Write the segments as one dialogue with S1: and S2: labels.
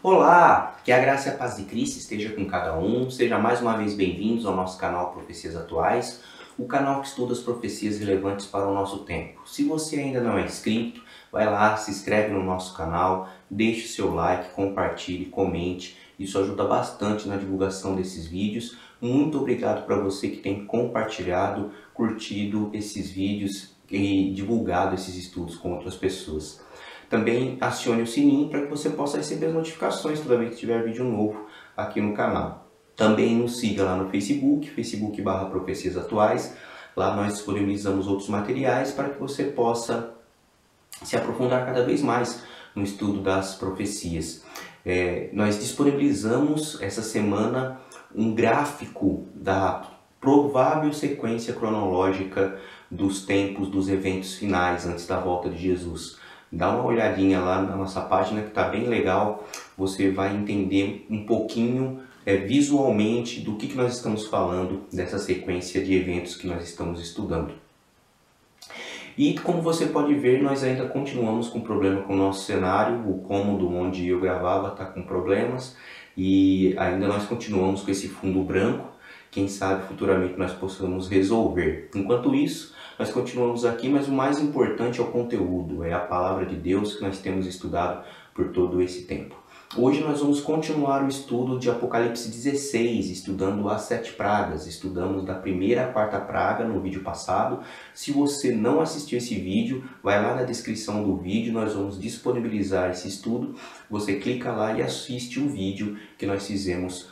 S1: Olá, que a graça e a paz de Cristo esteja com cada um. Seja mais uma vez bem-vindos ao nosso canal Profecias Atuais, o canal que estuda as profecias relevantes para o nosso tempo. Se você ainda não é inscrito, vai lá, se inscreve no nosso canal, deixe seu like, compartilhe, comente. Isso ajuda bastante na divulgação desses vídeos. Muito obrigado para você que tem compartilhado, curtido esses vídeos e divulgado esses estudos com outras pessoas. Também acione o sininho para que você possa receber as notificações toda vez que tiver vídeo novo aqui no canal. Também nos siga lá no Facebook, facebook.com/profecias atuais. Lá nós disponibilizamos outros materiais para que você possa se aprofundar cada vez mais no estudo das profecias. Nós disponibilizamos essa semana um gráfico da provável sequência cronológica dos tempos dos eventos finais antes da volta de Jesus. Dá uma olhadinha lá na nossa página que está bem legal, você vai entender um pouquinho visualmente do que nós estamos falando dessa sequência de eventos que nós estamos estudando. E como você pode ver, nós ainda continuamos com problema com o nosso cenário, o cômodo onde eu gravava está com problemas e ainda nós continuamos com esse fundo branco. Quem sabe futuramente nós possamos resolver. Enquanto isso, nós continuamos aqui, mas o mais importante é o conteúdo, é a palavra de Deus que nós temos estudado por todo esse tempo. Hoje nós vamos continuar o estudo de Apocalipse 16, estudando as 7 pragas. Estudamos da primeira à quarta praga no vídeo passado. Se você não assistiu esse vídeo, vai lá na descrição do vídeo, nós vamos disponibilizar esse estudo. Você clica lá e assiste o vídeo que nós fizemos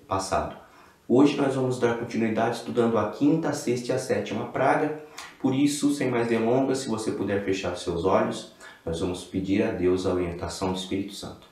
S1: passado. Hoje nós vamos dar continuidade estudando a quinta, a sexta e a sétima praga. Por isso, sem mais delongas, se você puder fechar seus olhos, nós vamos pedir a Deus a orientação do Espírito Santo.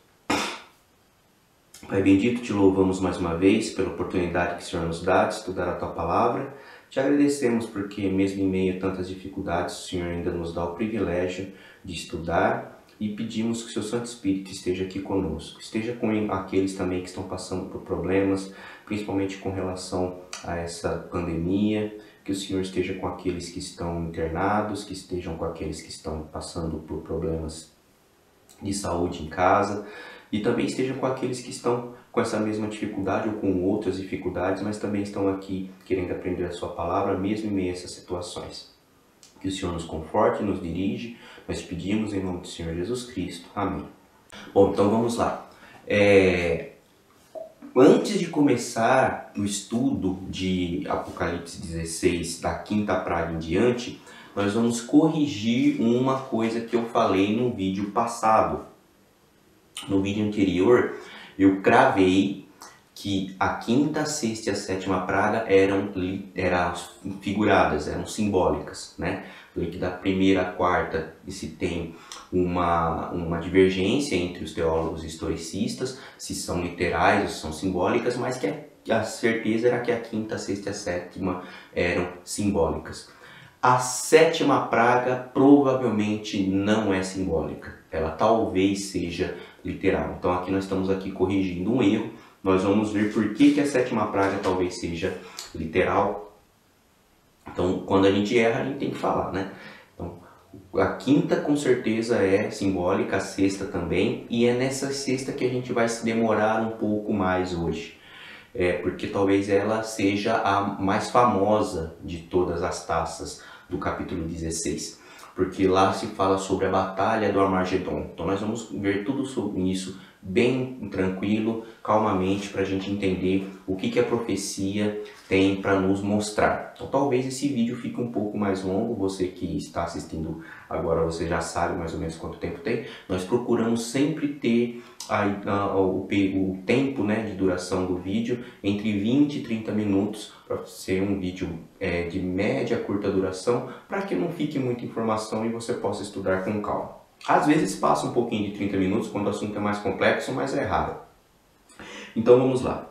S1: Pai bendito, te louvamos mais uma vez pela oportunidade que o Senhor nos dá de estudar a Tua Palavra. Te agradecemos porque, mesmo em meio a tantas dificuldades, o Senhor ainda nos dá o privilégio de estudar e pedimos que o Seu Santo Espírito esteja aqui conosco. Esteja com aqueles também que estão passando por problemas, principalmente com relação a essa pandemia, que o Senhor esteja com aqueles que estão internados, que estejam com aqueles que estão passando por problemas de saúde em casa, e também estejam com aqueles que estão com essa mesma dificuldade ou com outras dificuldades, mas também estão aqui querendo aprender a Sua Palavra, mesmo em meio a essas situações. Que o Senhor nos conforte e nos dirige, nós pedimos em nome do Senhor Jesus Cristo. Amém. Bom, então vamos lá. Antes de começar o estudo de Apocalipse 16, da quinta praga em diante, nós vamos corrigir uma coisa que eu falei no vídeo passado. No vídeo anterior, eu cravei que a quinta, a sexta e a sétima praga eram figuradas, eram simbólicas, né? Falei que da primeira à quarta se tem uma divergência entre os teólogos historicistas, se são literais ou se são simbólicas, mas que a certeza era que a quinta, a sexta e a sétima eram simbólicas. A sétima praga provavelmente não é simbólica, ela talvez seja literal. Então aqui nós estamos corrigindo um erro. Nós vamos ver por que a sétima praga talvez seja literal. Então, quando a gente erra, a gente tem que falar, né? Então, a quinta com certeza é simbólica, a sexta também. E é nessa sexta que a gente vai se demorar um pouco mais hoje. Porque talvez ela seja a mais famosa de todas as taças do capítulo 16. Porque lá se fala sobre a batalha do Armagedon. Então nós vamos ver tudo sobre isso bem tranquilo, calmamente, para a gente entender o que a profecia tem para nos mostrar. Então talvez esse vídeo fique um pouco mais longo, você que está assistindo agora, você já sabe mais ou menos quanto tempo tem. Nós procuramos sempre ter o tempo, né, de duração do vídeo entre 20 e 30 minutos, para ser um vídeo de média, curta duração, para que não fique muita informação e você possa estudar com calma. Às vezes passa um pouquinho de 30 minutos quando o assunto é mais complexo, mas é raro. Então vamos lá.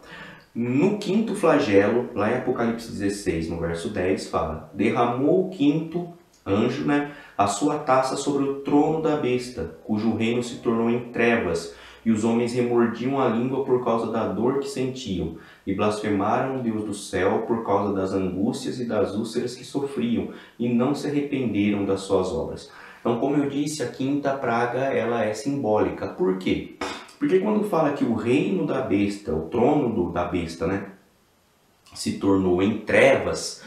S1: No quinto flagelo, lá em Apocalipse 16, no verso 10, fala: derramou o quinto anjo, né, a sua taça sobre o trono da besta, cujo reino se tornou em trevas, e os homens remordiam a língua por causa da dor que sentiam, e blasfemaram o Deus do céu por causa das angústias e das úlceras que sofriam, e não se arrependeram das suas obras. Então, como eu disse, a quinta praga ela é simbólica. Por quê? Porque quando fala que o reino da besta, o trono da besta, né, se tornou em trevas,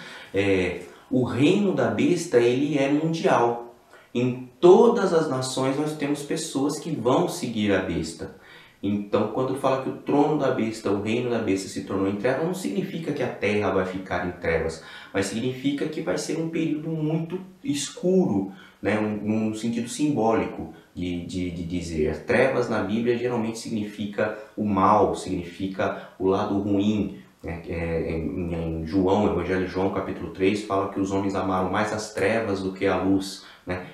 S1: o reino da besta ele é mundial. Em todas as nações nós temos pessoas que vão seguir a besta. Então, quando fala que o trono da besta, o reino da besta se tornou em trevas, não significa que a terra vai ficar em trevas, mas significa que vai ser um período muito escuro, né? Num sentido simbólico de dizer. As trevas na Bíblia geralmente significa o mal, significa o lado ruim. Em João, Evangelho de João, capítulo 3, fala que os homens amaram mais as trevas do que a luz.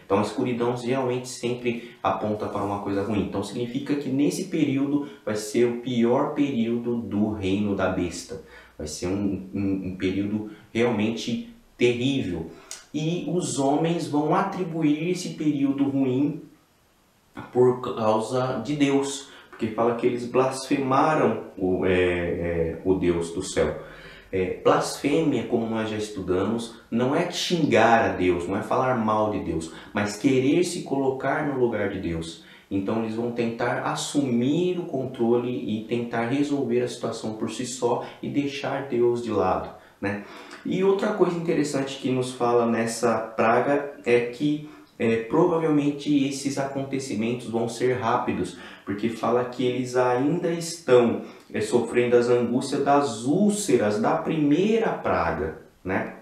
S1: Então a escuridão geralmente sempre aponta para uma coisa ruim. Então significa que nesse período vai ser o pior período do reino da besta. Vai ser um período realmente terrível. E os homens vão atribuir esse período ruim por causa de Deus. Porque fala que eles blasfemaram o Deus do céu. Blasfêmia, como nós já estudamos, não é xingar a Deus, não é falar mal de Deus, mas querer se colocar no lugar de Deus. Então eles vão tentar assumir o controle e tentar resolver a situação por si só e deixar Deus de lado, né? E outra coisa interessante que nos fala nessa praga é que provavelmente esses acontecimentos vão ser rápidos, porque fala que eles ainda estão sofrendo as angústias das úlceras da primeira praga, né?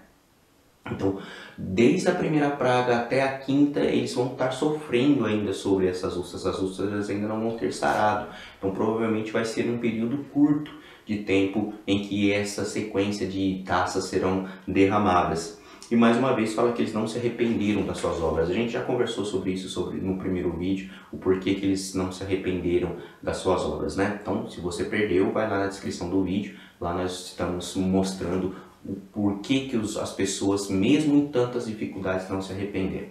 S1: Então, desde a primeira praga até a quinta, eles vão estar sofrendo ainda sobre essas úlceras ainda não vão ter sarado. Então, provavelmente vai ser um período curto de tempo em que essa sequência de taças serão derramadas. E mais uma vez fala que eles não se arrependeram das suas obras. A gente já conversou sobre isso no primeiro vídeo, o porquê que eles não se arrependeram das suas obras, né? Então, se você perdeu, vai lá na descrição do vídeo, lá nós estamos mostrando o porquê que as pessoas, mesmo em tantas dificuldades, não se arrependeram.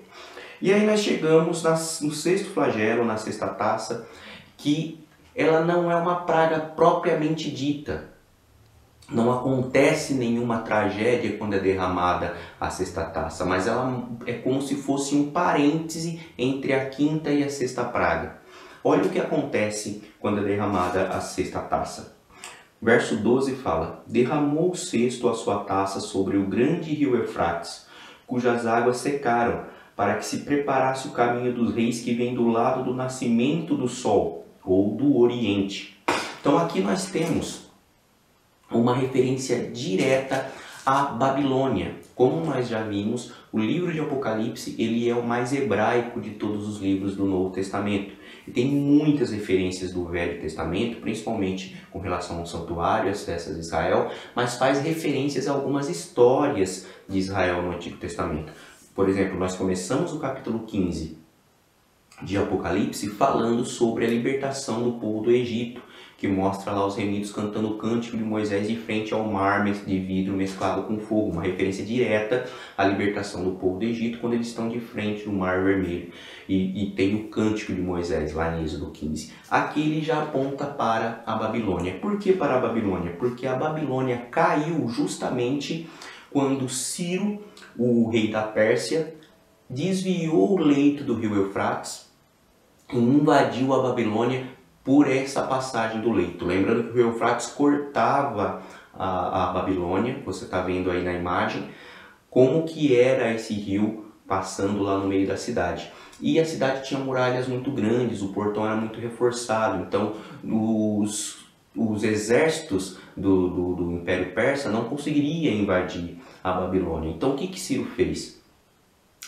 S1: E aí nós chegamos no sexto flagelo, na sexta taça, que ela não é uma praga propriamente dita. Não acontece nenhuma tragédia quando é derramada a sexta taça, mas ela é como se fosse um parêntese entre a quinta e a sexta praga. Olha o que acontece quando é derramada a sexta taça. Verso 12 fala: derramou o cesto a sua taça sobre o grande rio Eufrates, cujas águas secaram, para que se preparasse o caminho dos reis que vem do lado do nascimento do sol, ou do oriente. Então aqui nós temos uma referência direta à Babilônia. Como nós já vimos, o livro de Apocalipse ele é o mais hebraico de todos os livros do Novo Testamento. E tem muitas referências do Velho Testamento, principalmente com relação ao santuário, às festas de Israel, mas faz referências a algumas histórias de Israel no Antigo Testamento. Por exemplo, nós começamos o capítulo 15 de Apocalipse falando sobre a libertação do povo do Egito, que mostra lá os remidos cantando o cântico de Moisés de frente ao mar de vidro mesclado com fogo, uma referência direta à libertação do povo do Egito quando eles estão de frente do mar vermelho. E tem o cântico de Moisés lá em Êxodo 15. Aqui ele já aponta para a Babilônia. Por que para a Babilônia? Porque a Babilônia caiu justamente quando Ciro, o rei da Pérsia, desviou o leito do rio Eufrates e invadiu a Babilônia por essa passagem do leito. Lembrando que o rio Eufrates cortava a Babilônia, você está vendo aí na imagem, como que era esse rio passando lá no meio da cidade. E a cidade tinha muralhas muito grandes, o portão era muito reforçado, então os exércitos do Império Persa não conseguiriam invadir a Babilônia. Então o que Ciro fez?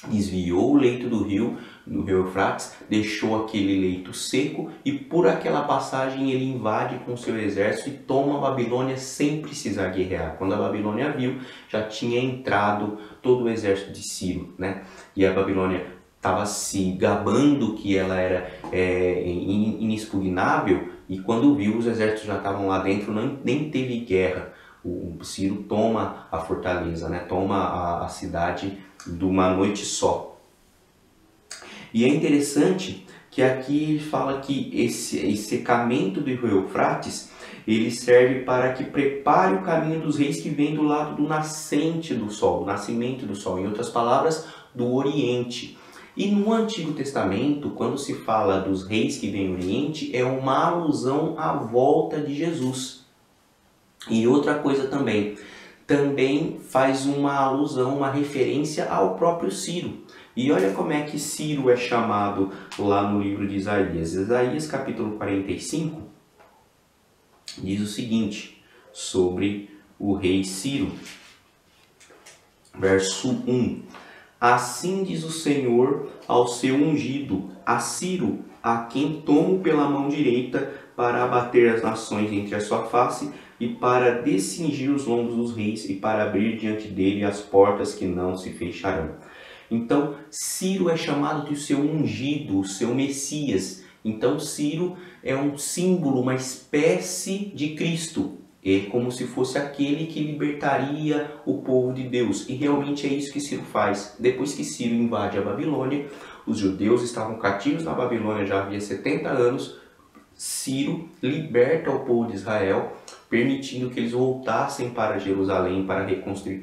S1: Desviou o leito do rio Eufrates, deixou aquele leito seco e por aquela passagem ele invade com seu exército e toma a Babilônia sem precisar guerrear. Quando a Babilônia viu, já tinha entrado todo o exército de Ciro, né? E a Babilônia estava se gabando que ela era inexpugnável e quando viu os exércitos já estavam lá dentro, nem teve guerra. O Ciro toma a fortaleza, né? Toma a cidade de uma noite só. E é interessante que aqui fala que esse secamento do rio Eufrates ele serve para que prepare o caminho dos reis que vem do lado do nascente do sol, do nascimento do sol, em outras palavras, do oriente. E no Antigo Testamento, quando se fala dos reis que vêm do Oriente, é uma alusão à volta de Jesus. E outra coisa também faz uma alusão, uma referência ao próprio Ciro. E olha como é que Ciro é chamado lá no livro de Isaías. Isaías capítulo 45 diz o seguinte sobre o rei Ciro. Verso 1. Assim diz o Senhor ao seu ungido, a Ciro, a quem tomo pela mão direita para abater as nações entre a sua face e para descingir os lombos dos reis e para abrir diante dele as portas que não se fecharão. Então, Ciro é chamado de seu ungido, o seu Messias. Então, Ciro é um símbolo, uma espécie de Cristo. É como se fosse aquele que libertaria o povo de Deus. E realmente é isso que Ciro faz. Depois que Ciro invade a Babilônia, os judeus estavam cativos na Babilônia já havia 70 anos. Ciro liberta o povo de Israel, permitindo que eles voltassem para Jerusalém para reconstruir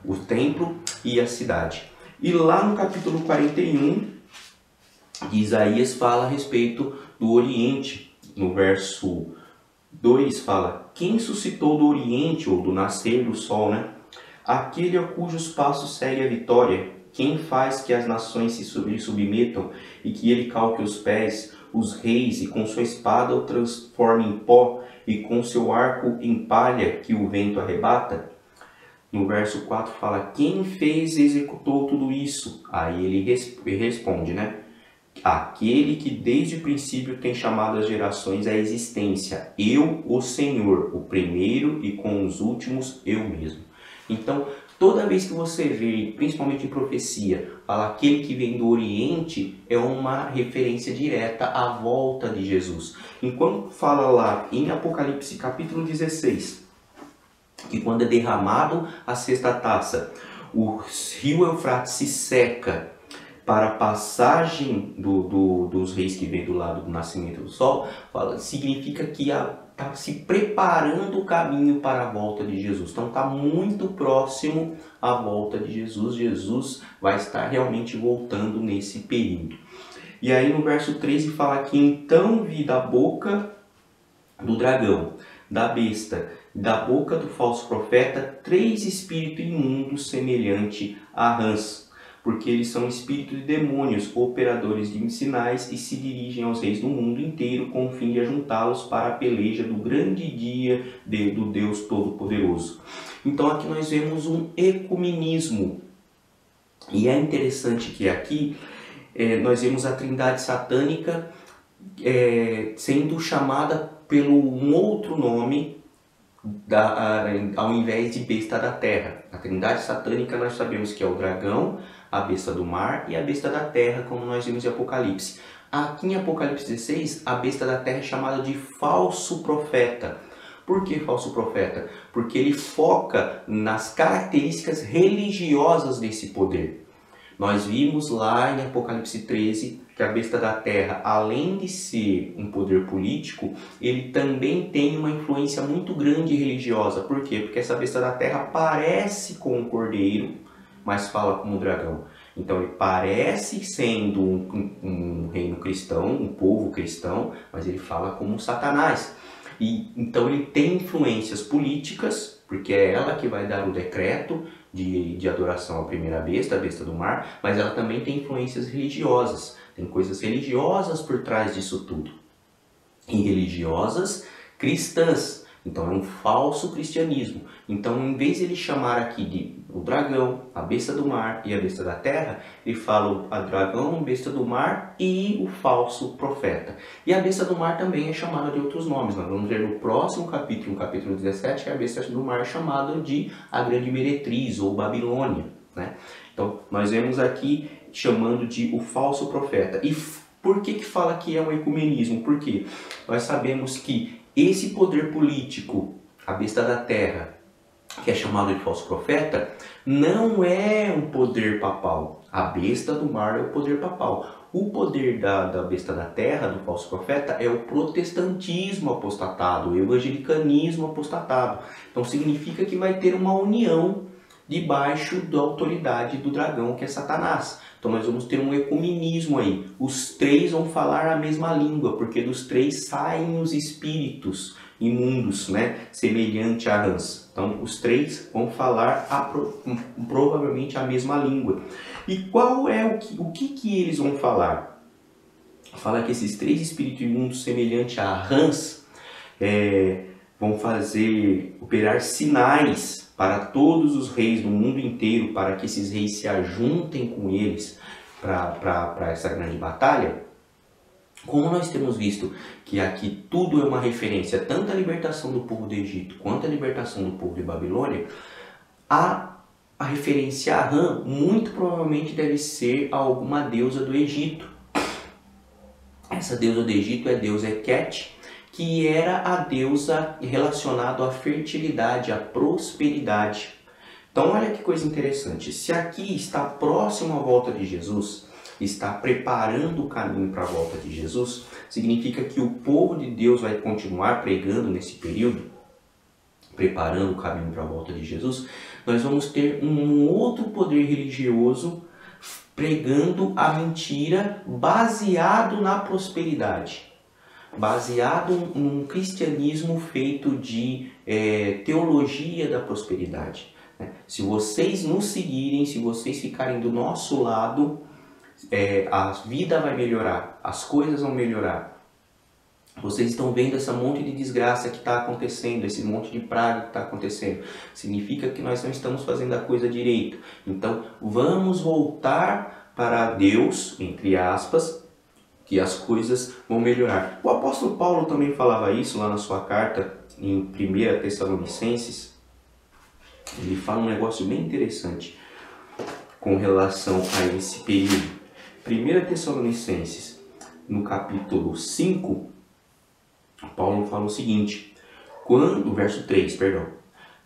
S1: o templo e a cidade. E lá no capítulo 41 de Isaías fala a respeito do Oriente. No verso 2 fala: quem suscitou do Oriente, ou do nascer do sol, né? Aquele a cujos passos segue a vitória. Quem faz que as nações se submetam e que ele calque os pés, os reis, e com sua espada o transforme em pó, e com seu arco em palha que o vento arrebata? No verso 4 fala: quem fez e executou tudo isso? Aí ele responde, né? Aquele que desde o princípio tem chamado as gerações à existência. Eu, o Senhor, o primeiro, e com os últimos eu mesmo. Então, toda vez que você vê, principalmente em profecia, fala aquele que vem do Oriente, é uma referência direta à volta de Jesus. Enquanto fala lá em Apocalipse capítulo 16, que quando é derramado a sexta taça, o rio Eufrates se seca para a passagem dos reis que vem do lado do nascimento do sol, significa que está se preparando o caminho para a volta de Jesus. Então está muito próximo à volta de Jesus. Jesus vai estar realmente voltando nesse período. E aí no verso 13 fala que então vi da boca do dragão, da besta, da boca do falso profeta, 3 espíritos imundos semelhante a rãs, porque eles são espíritos de demônios, operadores de sinais, e se dirigem aos reis do mundo inteiro com o fim de ajuntá-los para a peleja do grande dia do Deus Todo-Poderoso. Então aqui nós vemos um ecumenismo. E é interessante que aqui nós vemos a trindade satânica sendo chamada pelo um outro nome ao invés de besta da terra. A trindade satânica nós sabemos que é o dragão, a besta do mar e a besta da terra, como nós vimos em Apocalipse. Aqui em Apocalipse 16, a besta da terra é chamada de falso profeta. Por que falso profeta? Porque ele foca nas características religiosas desse poder. Nós vimos lá em Apocalipse 13 que a besta da terra, além de ser um poder político, ele também tem uma influência muito grande religiosa. Por quê? Porque essa besta da terra parece com um cordeiro, mas fala como um dragão. Então ele parece sendo um reino cristão, um povo cristão, mas ele fala como um Satanás. E então ele tem influências políticas, porque é ela que vai dar o decreto de adoração à primeira besta, a besta do mar, mas ela também tem influências religiosas. Tem coisas religiosas por trás disso tudo. E religiosas cristãs. Então é um falso cristianismo. Então, em vez de ele chamar aqui de o dragão, a besta do mar e a besta da terra, ele fala a dragão, a besta do mar e o falso profeta. E a besta do mar também é chamada de outros nomes. Nós vamos ver no próximo capítulo, no capítulo 17, que a besta do mar é chamada de a grande meretriz ou Babilônia, né? Então, nós vemos aqui chamando de o falso profeta. E por que fala que é um ecumenismo? Porque nós sabemos que esse poder político, a besta da terra, que é chamado de falso profeta, não é um poder papal. A besta do mar é o poder papal. O poder da besta da terra, do falso profeta, é o protestantismo apostatado, o evangelicanismo apostatado. Então significa que vai ter uma união debaixo da autoridade do dragão, que é Satanás. Então nós vamos ter um ecumenismo aí. Os três vão falar a mesma língua, porque dos três saem os espíritos imundos, né? Semelhante a rãs. Então os três vão falar provavelmente a mesma língua. E qual é o que eles vão falar? Fala que esses três espíritos imundos semelhante a rãs vão operar sinais para todos os reis do mundo inteiro, para que esses reis se ajuntem com eles para essa grande batalha. Como nós temos visto que aqui tudo é uma referência, tanto a libertação do povo do Egito quanto a libertação do povo de Babilônia, a referência a Rã muito provavelmente deve ser a alguma deusa do Egito. Essa deusa do Egito é a deusa Heket, que era a deusa relacionada à fertilidade, à prosperidade. Então olha que coisa interessante, se aqui está próximo à volta de Jesus, está preparando o caminho para a volta de Jesus, significa que o povo de Deus vai continuar pregando nesse período, preparando o caminho para a volta de Jesus. Nós vamos ter um outro poder religioso pregando a mentira baseado na prosperidade, baseado num cristianismo feito de teologia da prosperidade. Se vocês nos seguirem, se vocês ficarem do nosso lado, a vida vai melhorar, as coisas vão melhorar. Vocês estão vendo essa monte de desgraça que está acontecendo, esse monte de praga que está acontecendo. Significa que nós não estamos fazendo a coisa direito. Então, vamos voltar para Deus, entre aspas, que as coisas vão melhorar. O apóstolo Paulo também falava isso lá na sua carta, em 1 Tessalonicenses. Ele fala um negócio bem interessante com relação a esse período. 1 Tessalonicenses, no capítulo 5, Paulo fala o seguinte, verso 3, perdão.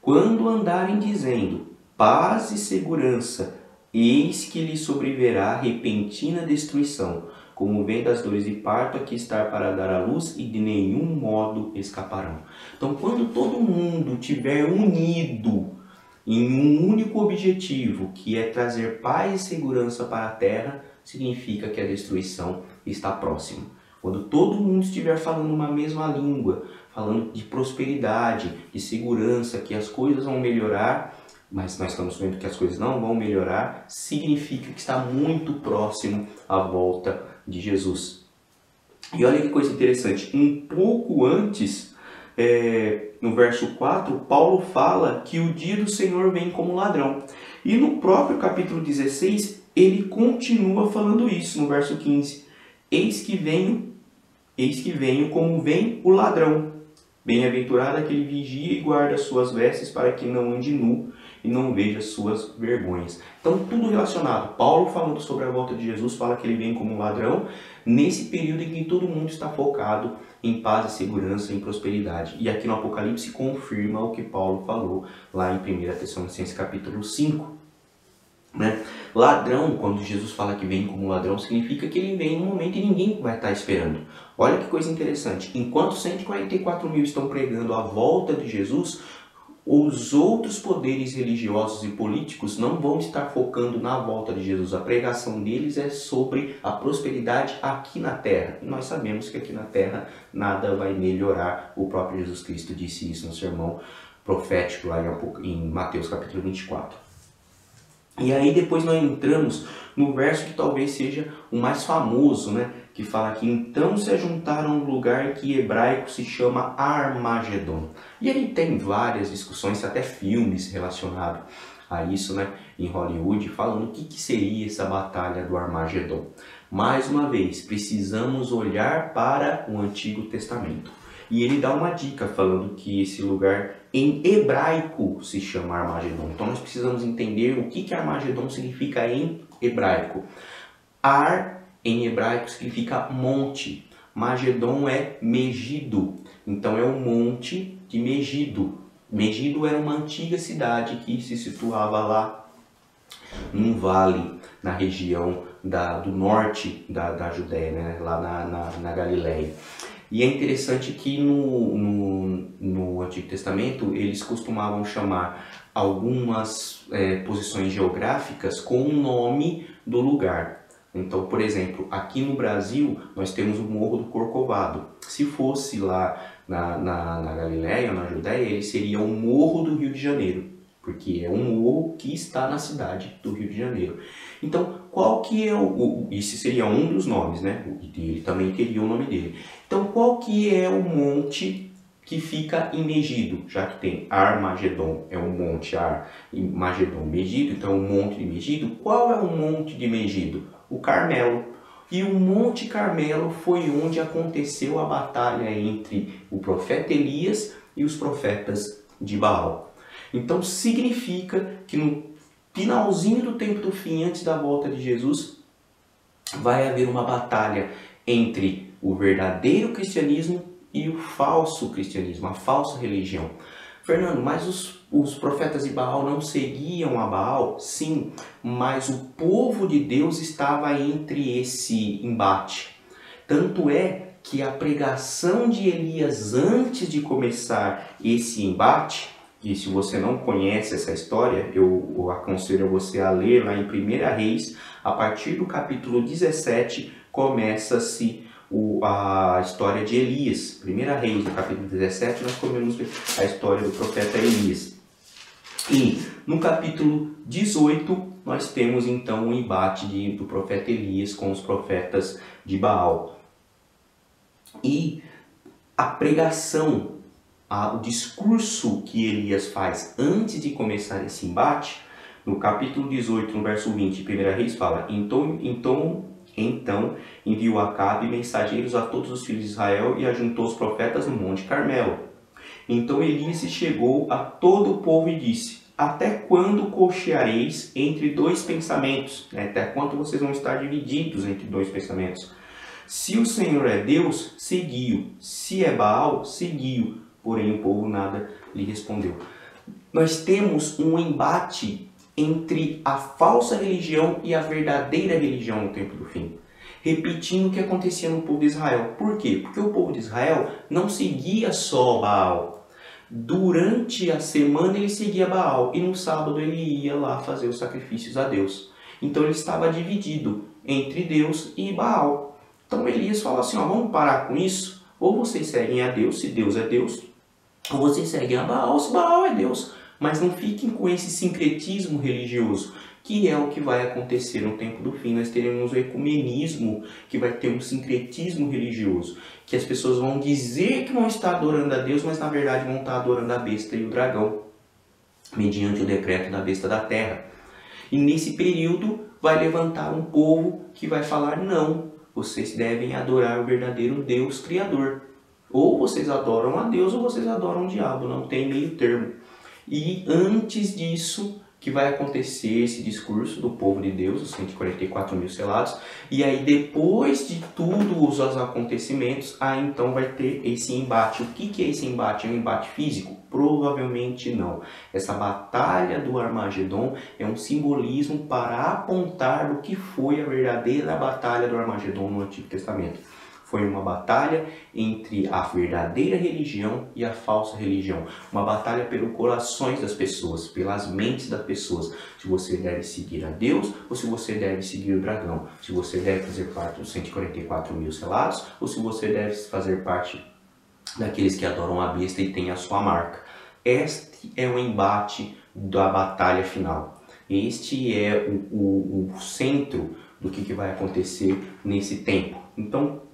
S1: Quando andarem dizendo paz e segurança, eis que lhes sobrevirá repentina destruição, como vem das dores de parto, aqui está para dar à luz, e de nenhum modo escaparão. Então, quando todo mundo estiver unido em um único objetivo, que é trazer paz e segurança para a terra, significa que a destruição está próxima. Quando todo mundo estiver falando uma mesma língua, falando de prosperidade, de segurança, que as coisas vão melhorar, mas nós estamos vendo que as coisas não vão melhorar, significa que está muito próximo à volta de Jesus. E olha que coisa interessante, um pouco antes, no verso 4, Paulo fala que o dia do Senhor vem como ladrão. E no próprio capítulo 16, ele continua falando isso, no verso 15. Eis que venho como vem o ladrão. Bem-aventurado aquele vigia e guarda suas vestes para que não ande nu e não veja suas vergonhas. Então, tudo relacionado. Paulo, falando sobre a volta de Jesus, fala que ele vem como um ladrão nesse período em que todo mundo está focado em paz e segurança, em prosperidade. E aqui no Apocalipse confirma o que Paulo falou lá em 1 Tessalonicenses capítulo 5. Ladrão, quando Jesus fala que vem como ladrão, significa que ele vem em um momento e ninguém vai estar esperando. Olha que coisa interessante. Enquanto 144 mil estão pregando a volta de Jesus, os outros poderes religiosos e políticos não vão estar focando na volta de Jesus. A pregação deles é sobre a prosperidade aqui na terra. E nós sabemos que aqui na terra nada vai melhorar. O próprio Jesus Cristo disse isso no sermão profético lá em Mateus capítulo 24. E aí depois nós entramos no verso que talvez seja o mais famoso, que fala que então se ajuntaram a um lugar que em hebraico se chama Armagedon. E aí tem várias discussões, até filmes relacionados a isso, em Hollywood, falando o que seria essa batalha do Armagedon. Mais uma vez, precisamos olhar para o Antigo Testamento. E ele dá uma dica falando que esse lugar em hebraico se chama Armagedon. Então nós precisamos entender o que Armagedon significa em hebraico. Ar em hebraico significa monte. Magedon é Megido. Então é o monte de Megido. Megido era uma antiga cidade que se situava lá num vale na região do norte da Judéia, lá na Galileia. E é interessante que no Antigo Testamento eles costumavam chamar algumas posições geográficas com o nome do lugar. Então, por exemplo, aqui no Brasil nós temos o Morro do Corcovado. Se fosse lá na Galileia, na Judéia, ele seria o Morro do Rio de Janeiro, porque é um morro que está na cidade do Rio de Janeiro. Então, qual que é esse seria um dos nomes, né? Ele também teria o nome dele. Então, qual que é o monte que fica em Megido? Já que tem Armagedon, é um monte Armagedon, Megido, então é um monte de Megido. Qual é o monte de Megido? O Carmelo. E o Monte Carmelo foi onde aconteceu a batalha entre o profeta Elias e os profetas de Baal. Então significa que no finalzinho do tempo do fim, antes da volta de Jesus, vai haver uma batalha entre o verdadeiro cristianismo e o falso cristianismo, a falsa religião. Fernando, mas os profetas de Baal não seguiam a Baal? Sim, mas o povo de Deus estava entre esse embate. Tanto é que a pregação de Elias antes de começar esse embate, e se você não conhece essa história, eu aconselho você a ler lá em 1 Reis, a partir do capítulo 17, começa-se a história de Elias. 1 Reis, no capítulo 17, nós começamos a história do profeta Elias. E no capítulo 18, nós temos então o embate do profeta Elias com os profetas de Baal. E a pregação, o discurso que Elias faz antes de começar esse embate, no capítulo 18, no verso 20, 1 Reis fala: Então enviou Acabe mensageiros a todos os filhos de Israel e ajuntou os profetas no Monte Carmelo. Então Elias chegou a todo o povo e disse: Até quando cocheareis entre dois pensamentos? Até quando vocês vão estar divididos entre dois pensamentos? Se o Senhor é Deus, segui-o. Se é Baal, segui-o. Porém o povo nada lhe respondeu. Nós temos um embate entre a falsa religião e a verdadeira religião no tempo do fim. Repetindo o que acontecia no povo de Israel. Por quê? Porque o povo de Israel não seguia só Baal. Durante a semana ele seguia Baal e no sábado ele ia lá fazer os sacrifícios a Deus. Então ele estava dividido entre Deus e Baal. Então Elias fala assim, vamos parar com isso. Ou vocês seguem a Deus, se Deus é Deus, ou vocês seguem a Baal, se Baal é Deus. Mas não fiquem com esse sincretismo religioso, que é o que vai acontecer no tempo do fim. Nós teremos o ecumenismo, que vai ter um sincretismo religioso, que as pessoas vão dizer que vão estar adorando a Deus, mas na verdade vão estar adorando a besta e o dragão, mediante o decreto da besta da terra. E nesse período vai levantar um povo que vai falar: não, vocês devem adorar o verdadeiro Deus Criador. Ou vocês adoram a Deus ou vocês adoram o diabo, não tem meio termo. E antes disso que vai acontecer esse discurso do povo de Deus, os 144 mil selados, e aí depois de tudo os acontecimentos, aí então vai ter esse embate. O que é esse embate? É um embate físico? Provavelmente não. Essa batalha do Armagedon é um simbolismo para apontar o que foi a verdadeira batalha do Armagedon no Antigo Testamento. Foi uma batalha entre a verdadeira religião e a falsa religião. Uma batalha pelos corações das pessoas, pelas mentes das pessoas. Se você deve seguir a Deus ou se você deve seguir o dragão. Se você deve fazer parte dos 144 mil selados ou se você deve fazer parte daqueles que adoram a besta e têm a sua marca. Este é o embate da batalha final. Este é o centro do que vai acontecer nesse tempo. Então,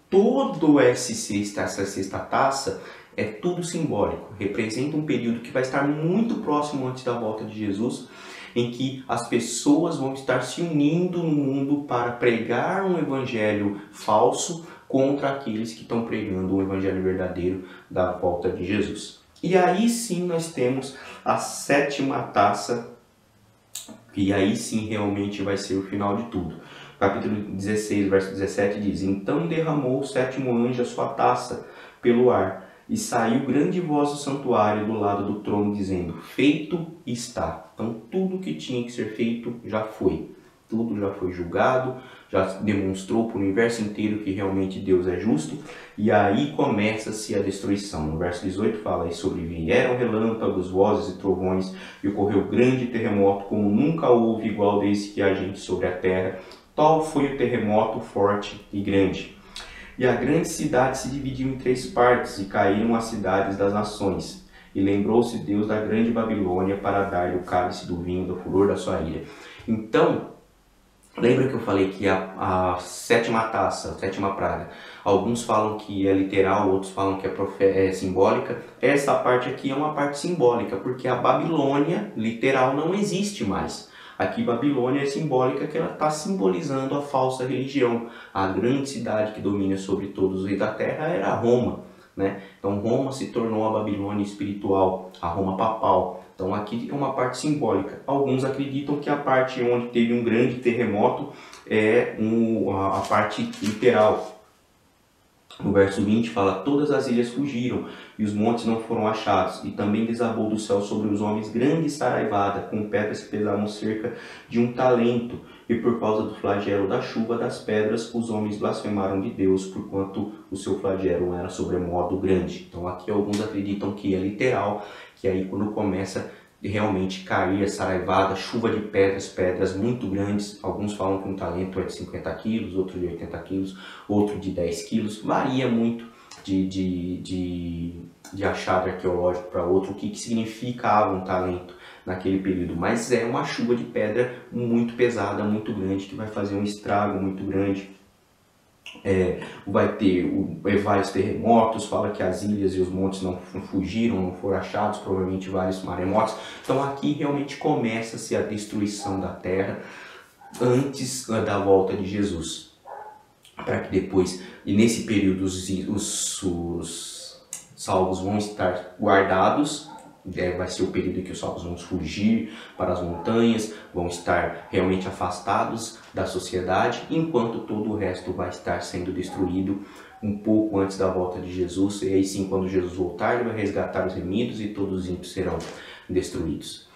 S1: essa sexta taça é tudo simbólico, representa um período que vai estar muito próximo antes da volta de Jesus, em que as pessoas vão estar se unindo no mundo para pregar um evangelho falso contra aqueles que estão pregando o evangelho verdadeiro da volta de Jesus. E aí sim nós temos a sétima taça, que aí sim realmente vai ser o final de tudo. Capítulo 16, verso 17 diz: Então derramou o sétimo anjo a sua taça pelo ar, e saiu grande voz do santuário do lado do trono, dizendo: Feito está. Então tudo que tinha que ser feito já foi. tudo já foi julgado, já demonstrou para o universo inteiro que realmente Deus é justo, e aí começa-se a destruição. No verso 18 fala aí sobre vieram relâmpagos, vozes e trovões, e ocorreu grande terremoto, como nunca houve igual desde que há gente sobre a terra. Tal foi o terremoto forte e grande. E a grande cidade se dividiu em 3 partes, e caíram as cidades das nações. E lembrou-se Deus da grande Babilônia para dar-lhe o cálice do vinho do furor da sua ira. Então, lembra que eu falei que a 7ª taça, a 7ª praga, alguns falam que é literal, outros falam que é simbólica. Essa parte aqui é uma parte simbólica, porque a Babilônia, literal, não existe mais. Aqui Babilônia é simbólica, que ela está simbolizando a falsa religião. A grande cidade que domina sobre todos os reis da terra era Roma, né? Então Roma se tornou a Babilônia espiritual, a Roma papal. Então aqui é uma parte simbólica. Alguns acreditam que a parte onde teve um grande terremoto é a parte literal. No verso 20 fala, todas as ilhas fugiram e os montes não foram achados. E também desabou do céu sobre os homens grande saraivada, com pedras que pesavam cerca de 1 talento. E por causa do flagelo da chuva das pedras, os homens blasfemaram de Deus, porquanto o seu flagelo era sobremodo grande. Então aqui alguns acreditam que é literal, que aí quando começa realmente cair a saraivada, chuva de pedras muito grandes. Alguns falam que 1 talento é de 50 quilos, outro de 80 quilos, outro de 10 quilos. Varia muito de achado arqueológico para outro, o que significava 1 talento naquele período. Mas é uma chuva de pedra muito pesada, muito grande, que vai fazer um estrago muito grande. Vai ter vários terremotos, fala que as ilhas e os montes não fugiram, não foram achados, provavelmente vários maremotos. Então aqui realmente começa-se a destruição da terra antes da volta de Jesus. Para que depois, e nesse período, os salvos vão estar guardados. Vai ser o período em que os salvos vão fugir para as montanhas, vão estar realmente afastados da sociedade, enquanto todo o resto vai estar sendo destruído um pouco antes da volta de Jesus. E aí sim, quando Jesus voltar, ele vai resgatar os remidos e todos os ímpios serão destruídos.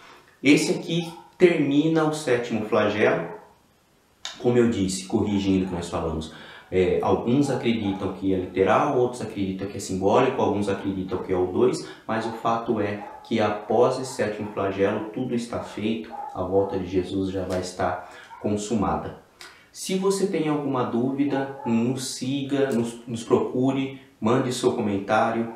S1: Esse aqui termina o 7º flagelo. Como eu disse, corrigindo o que nós falamos, alguns acreditam que é literal, outros acreditam que é simbólico, alguns acreditam que é o 2, mas o fato é que após esse 7º flagelo tudo está feito, a volta de Jesus já vai estar consumada. Se você tem alguma dúvida, nos siga, nos procure, mande seu comentário,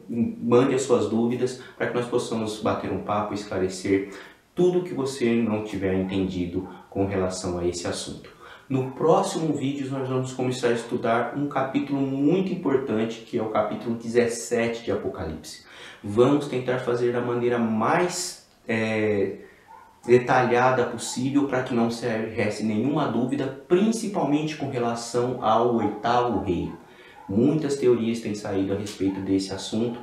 S1: mande as suas dúvidas para que nós possamos bater um papo e esclarecer tudo que você não tiver entendido com relação a esse assunto. No próximo vídeo nós vamos começar a estudar um capítulo muito importante, que é o capítulo 17 de Apocalipse. Vamos tentar fazer da maneira mais detalhada possível para que não se reste nenhuma dúvida, principalmente com relação ao 8º rei. Muitas teorias têm saído a respeito desse assunto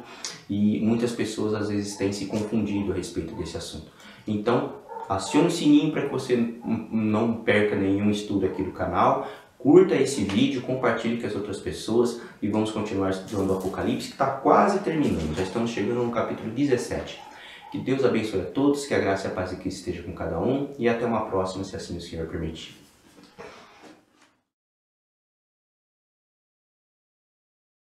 S1: e muitas pessoas às vezes têm se confundido a respeito desse assunto. Então, acione o sininho para que você não perca nenhum estudo aqui do canal. Curta esse vídeo, compartilhe com as outras pessoas e vamos continuar estudando o Apocalipse, que está quase terminando. Já estamos chegando no capítulo 17. Que Deus abençoe a todos, que a graça e a paz de Cristo esteja com cada um e até uma próxima, se assim o Senhor permitir.